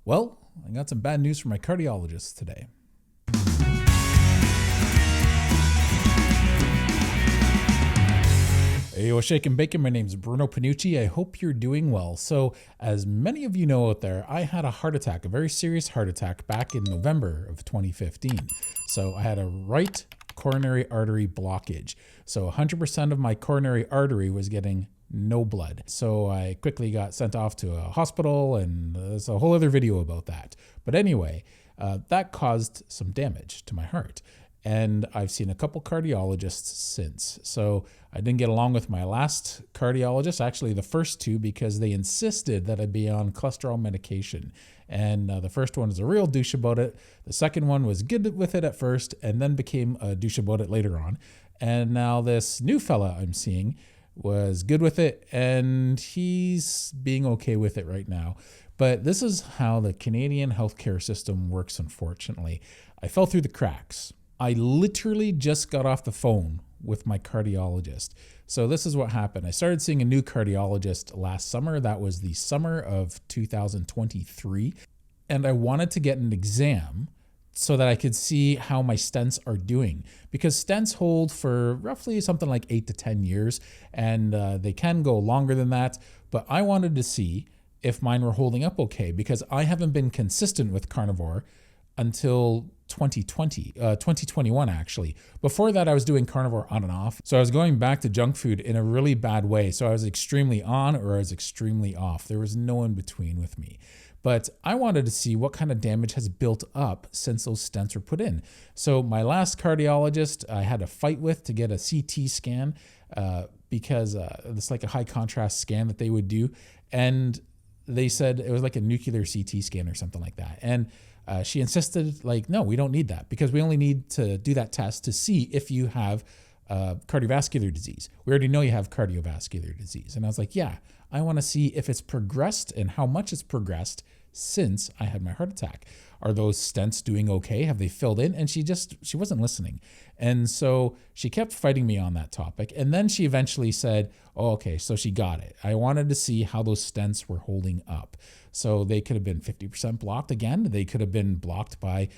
Well, I got some bad news from my cardiologist today. Hey, what's shaking bacon? My name's Bruno Panucci. I hope you're doing well. So, as many of you know out there, I had a heart attack, a very serious heart attack back in November of 2015. So I had a right coronary artery blockage. So 100% of my coronary artery was getting no blood. So I quickly got sent off to a hospital, and there's a whole other video about that. But anyway, that caused some damage to my heart. And I've seen a couple cardiologists since. So I didn't get along with my last cardiologist, actually the first two, because they insisted that I be on cholesterol medication. And the first one was a real douche about it. The second one was good with it at first and then became a douche about it later on. And now this new fella I'm seeing was good with it, and he's being okay with it right now. But this is how the Canadian healthcare system works, unfortunately. I fell through the cracks. I literally just got off the phone with my cardiologist. So this is what happened. I started seeing a new cardiologist last summer. That was the summer of 2023. And I wanted to get an exam so that I could see how my stents are doing, because stents hold for roughly something like 8 to 10 years, and they can go longer than that. But I wanted to see if mine were holding up okay, because I haven't been consistent with Carnivore until 2021 actually. Before that, I was doing Carnivore on and off. So I was going back to junk food in a really bad way. So I was extremely on or I was extremely off. There was no in between with me. But I wanted to see what kind of damage has built up since those stents were put in. So my last cardiologist I had a fight with to get a CT scan because it's like a high contrast scan that they would do. And they said it was like a nuclear CT scan or something like that. And she insisted, like, no, we don't need that, because we only need to do that test to see if you have cardiovascular disease. We already know you have cardiovascular disease. And I was like, yeah, I want to see if it's progressed and how much it's progressed since I had my heart attack. Are those stents doing okay? Have they filled in? And she wasn't listening. And so she kept fighting me on that topic. And then she eventually said, oh, okay, so she got it. I wanted to see how those stents were holding up. So they could have been 50% blocked again. They could have been blocked by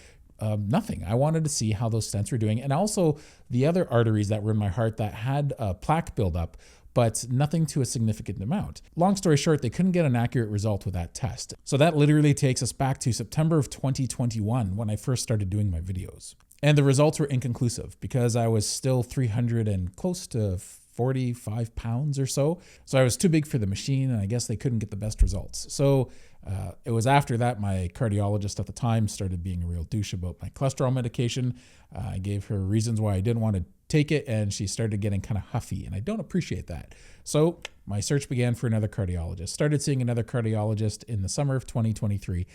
nothing. I wanted to see how those stents were doing. And also the other arteries that were in my heart that had plaque buildup, but nothing to a significant amount. Long story short, they couldn't get an accurate result with that test. So that literally takes us back to September of 2021 when I first started doing my videos. And the results were inconclusive because I was still 300 and close to 45 pounds or so. So I was too big for the machine, and I guess they couldn't get the best results. So it was after that my cardiologist at the time started being a real douche about my cholesterol medication. I gave her reasons why I didn't want to take it, and she started getting kind of huffy, and I don't appreciate that. So my search began for another cardiologist. Started seeing another cardiologist in the summer of 2023,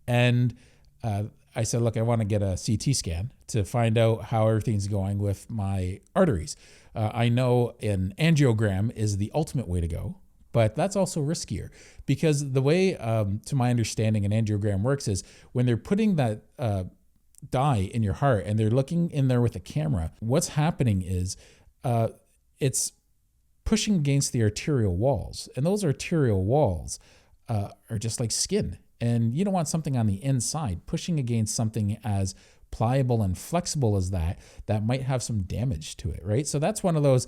and I said, look, I want to get a CT scan to find out how everything's going with my arteries. I know an angiogram is the ultimate way to go, but that's also riskier, because the way, to my understanding, an angiogram works is when they're putting that dye in your heart and they're looking in there with a camera, what's happening is it's pushing against the arterial walls, and those arterial walls are just like skin. And you don't want something on the inside pushing against something as pliable and flexible as that might have some damage to it, right? So that's one of those,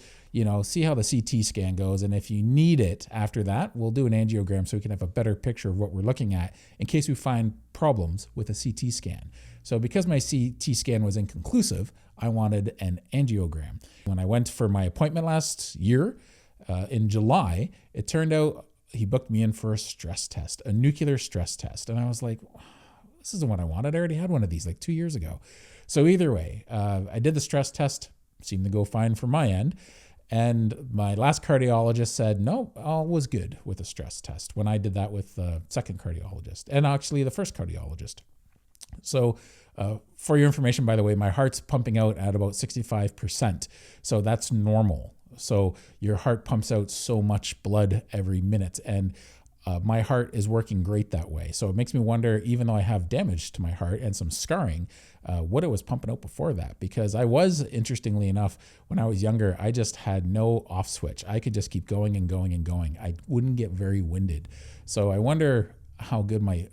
see how the CT scan goes. And if you need it after that, we'll do an angiogram so we can have a better picture of what we're looking at in case we find problems with a CT scan. So because my CT scan was inconclusive, I wanted an angiogram. When I went for my appointment last year in July, it turned out he booked me in for a stress test, a nuclear stress test. And I was like, this isn't what I wanted. I already had one of these like 2 years ago. So either way, I did the stress test, seemed to go fine from my end. And my last cardiologist said, no, all was good with the stress test when I did that with the second cardiologist, and actually the first cardiologist. So for your information, by the way, my heart's pumping out at about 65%. So that's normal. So your heart pumps out so much blood every minute, and my heart is working great that way. So it makes me wonder, even though I have damage to my heart and some scarring, what it was pumping out before that. Because I was, interestingly enough, when I was younger, I just had no off switch. I could just keep going and going and going. I wouldn't get very winded. So I wonder how good my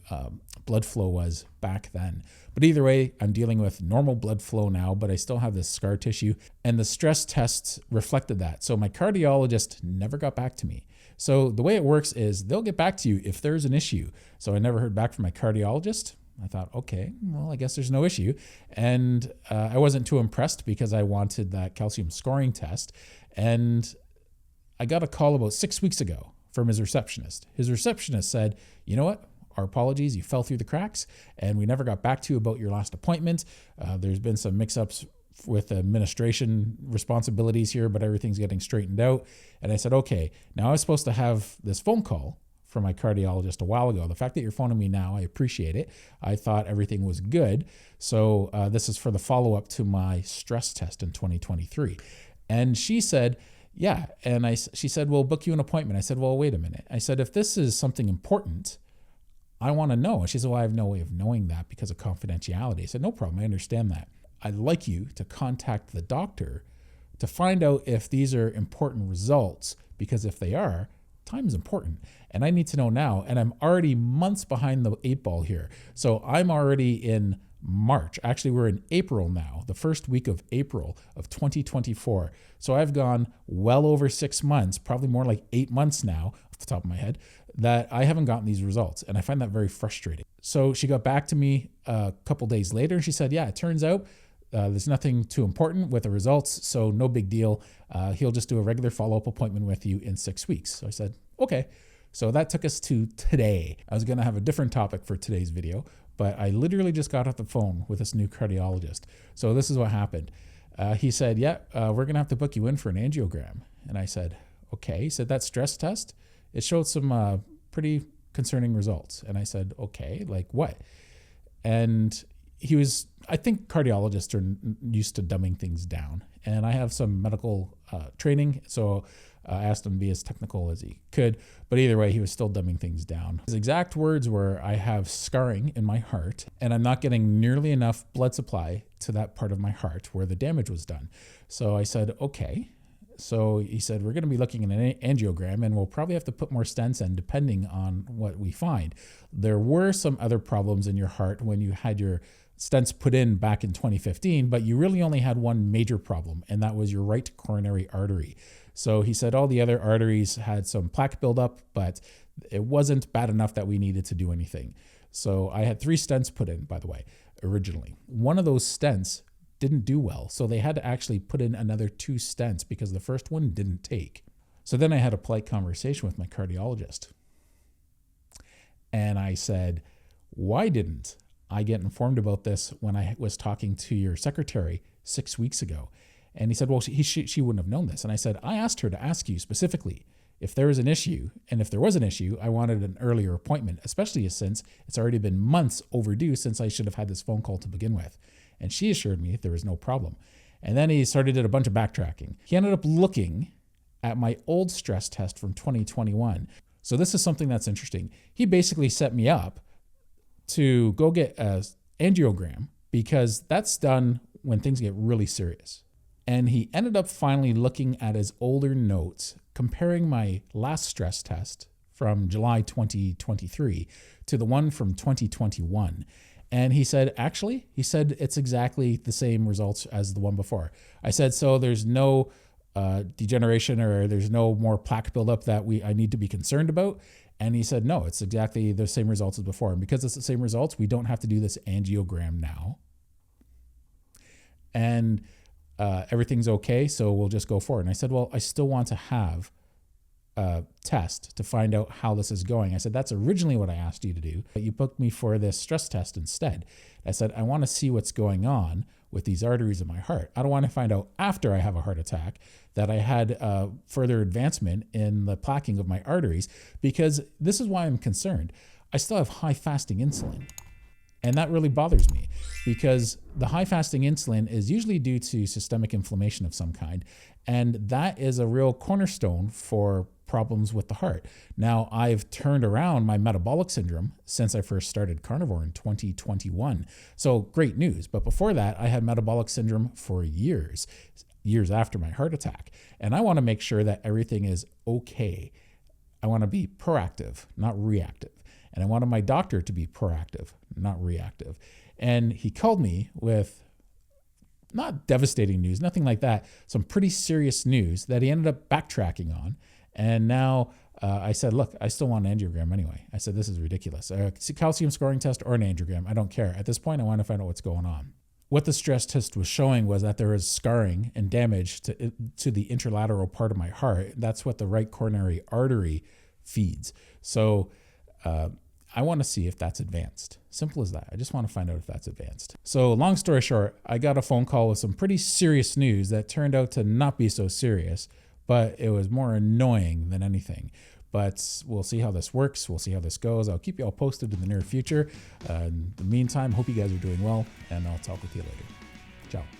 blood flow was back then. But either way, I'm dealing with normal blood flow now, but I still have this scar tissue, and the stress tests reflected that. So my cardiologist never got back to me. So the way it works is they'll get back to you if there's an issue. So I never heard back from my cardiologist. I thought, okay, well, I guess there's no issue. And I wasn't too impressed because I wanted that calcium scoring test. And I got a call about 6 weeks ago from his receptionist. His receptionist said, you know what? Our apologies, you fell through the cracks and we never got back to you about your last appointment. There's been some mix-ups with administration responsibilities here, but everything's getting straightened out. And I said, okay, now I was supposed to have this phone call from my cardiologist a while ago. The fact that you're phoning me now, I appreciate it. I thought everything was good. So this is for the follow-up to my stress test in 2023. And she said, yeah. And she said, we'll book you an appointment. I said, well, wait a minute. I said, if this is something important, I want to know. And she said, well, I have no way of knowing that because of confidentiality. I said, no problem. I understand that. I'd like you to contact the doctor to find out if these are important results, because if they are, time is important. And I need to know now. And I'm already months behind the 8 ball here. So I'm already in March. Actually, we're in April now, the first week of April of 2024. So I've gone well over 6 months, probably more like 8 months now, off the top of my head, that I haven't gotten these results. And I find that very frustrating. So she got back to me a couple days later and she said, yeah, it turns out there's nothing too important with the results. So no big deal. He'll just do a regular follow-up appointment with you in 6 weeks. So I said, okay. So that took us to today. I was going to have a different topic for today's video, but I literally just got off the phone with this new cardiologist. So this is what happened. He said, yeah, we're going to have to book you in for an angiogram. And I said, okay. He said, that stress test, it showed some pretty concerning results. And I said, okay, like what? And he was, I think cardiologists are used to dumbing things down. And I have some medical training, so I asked him to be as technical as he could. But either way, he was still dumbing things down. His exact words were, I have scarring in my heart, and I'm not getting nearly enough blood supply to that part of my heart where the damage was done. So I said, okay. So he said, we're going to be looking at an angiogram, and we'll probably have to put more stents in depending on what we find. There were some other problems in your heart when you had your stents put in back in 2015, but you really only had one major problem, and that was your right coronary artery. So he said all the other arteries had some plaque buildup, but it wasn't bad enough that we needed to do anything. So I had 3 stents put in, by the way, originally. One of those stents didn't do well, so they had to actually put in another 2 stents because the first one didn't take. So then I had a polite conversation with my cardiologist. And I said, why didn't I get informed about this when I was talking to your secretary 6 weeks ago? And he said, well, she wouldn't have known this. And I said, I asked her to ask you specifically if there was an issue. And if there was an issue, I wanted an earlier appointment, especially since it's already been months overdue since I should have had this phone call to begin with. And she assured me there was no problem. And then he started a bunch of backtracking. He ended up looking at my old stress test from 2021. So this is something that's interesting. He basically set me up to go get an angiogram because that's done when things get really serious. And he ended up finally looking at his older notes, comparing my last stress test from July 2023 to the one from 2021. And he said, actually, it's exactly the same results as the one before. I said, so there's no degeneration or there's no more plaque buildup that I need to be concerned about. And he said, no, it's exactly the same results as before. And because it's the same results, we don't have to do this angiogram now. And everything's okay, so we'll just go forward. And I said, well, I still want to have a test to find out how this is going. I said, that's originally what I asked you to do, but you booked me for this stress test instead. I said, I want to see what's going on with these arteries in my heart. I don't want to find out after I have a heart attack that I had further advancement in the plaquing of my arteries, because this is why I'm concerned. I still have high fasting insulin. And that really bothers me because the high fasting insulin is usually due to systemic inflammation of some kind. And that is a real cornerstone for problems with the heart. Now, I've turned around my metabolic syndrome since I first started Carnivore in 2021. So great news. But before that, I had metabolic syndrome for years after my heart attack. And I want to make sure that everything is okay. I want to be proactive, not reactive. And I wanted my doctor to be proactive, not reactive. And he called me with not devastating news, nothing like that, some pretty serious news that he ended up backtracking on. And now I said, look, I still want an angiogram anyway. I said, this is ridiculous. It's a calcium scoring test or an angiogram. I don't care. At this point, I want to find out what's going on. What the stress test was showing was that there is scarring and damage to the interlateral part of my heart. That's what the right coronary artery feeds. So I want to see if that's advanced. Simple as that. I just want to find out if that's advanced. So long story short, I got a phone call with some pretty serious news that turned out to not be so serious, but it was more annoying than anything. But we'll see how this works. We'll see how this goes. I'll keep you all posted in the near future. In the meantime, hope you guys are doing well, and I'll talk with you later. Ciao.